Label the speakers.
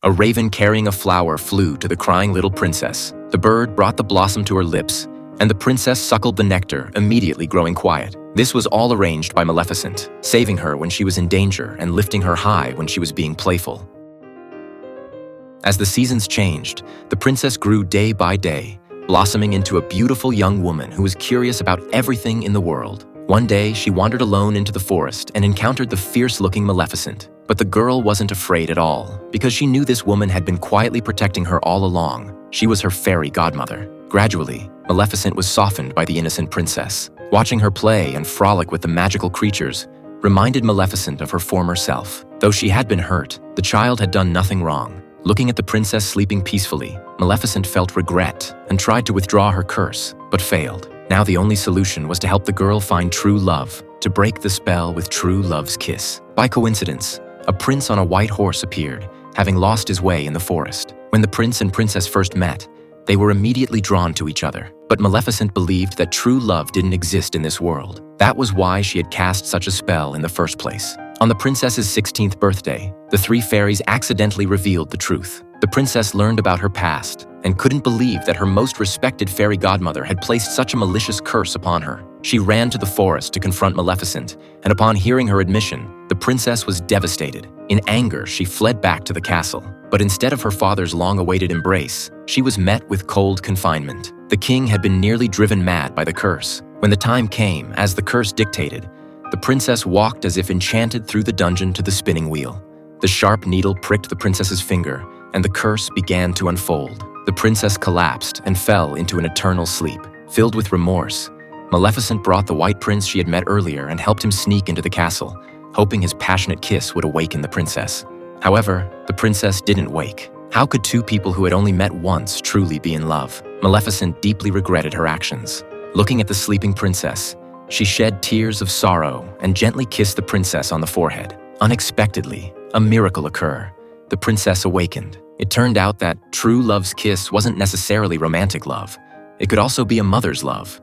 Speaker 1: A raven carrying a flower flew to the crying little princess. The bird brought the blossom to her lips, and the princess suckled the nectar, immediately growing quiet. This was all arranged by Maleficent, saving her when she was in danger and lifting her high when she was being playful. As the seasons changed, the princess grew day by day, blossoming into a beautiful young woman who was curious about everything in the world. One day, she wandered alone into the forest and encountered the fierce-looking Maleficent. But the girl wasn't afraid at all, because she knew this woman had been quietly protecting her all along. She was her fairy godmother. Gradually, Maleficent was softened by the innocent princess. Watching her play and frolic with the magical creatures reminded Maleficent of her former self. Though she had been hurt, the child had done nothing wrong. Looking at the princess sleeping peacefully, Maleficent felt regret and tried to withdraw her curse, but failed. Now the only solution was to help the girl find true love, to break the spell with true love's kiss. By coincidence, a prince on a white horse appeared, having lost his way in the forest. When the prince and princess first met, they were immediately drawn to each other. But Maleficent believed that true love didn't exist in this world. That was why she had cast such a spell in the first place. On the princess's 16th birthday, the three fairies accidentally revealed the truth. The princess learned about her past and couldn't believe that her most respected fairy godmother had placed such a malicious curse upon her. She ran to the forest to confront Maleficent, and upon hearing her admission, the princess was devastated. In anger, she fled back to the castle. But instead of her father's long-awaited embrace, she was met with cold confinement. The king had been nearly driven mad by the curse. When the time came, as the curse dictated, the princess walked as if enchanted through the dungeon to the spinning wheel. The sharp needle pricked the princess's finger, and the curse began to unfold. The princess collapsed and fell into an eternal sleep. Filled with remorse, Maleficent brought the white prince she had met earlier and helped him sneak into the castle, hoping his passionate kiss would awaken the princess. However, the princess didn't wake. How could two people who had only met once truly be in love? Maleficent deeply regretted her actions. Looking at the sleeping princess, she shed tears of sorrow and gently kissed the princess on the forehead. Unexpectedly, a miracle occurred. The princess awakened. It turned out that true love's kiss wasn't necessarily romantic love. It could also be a mother's love.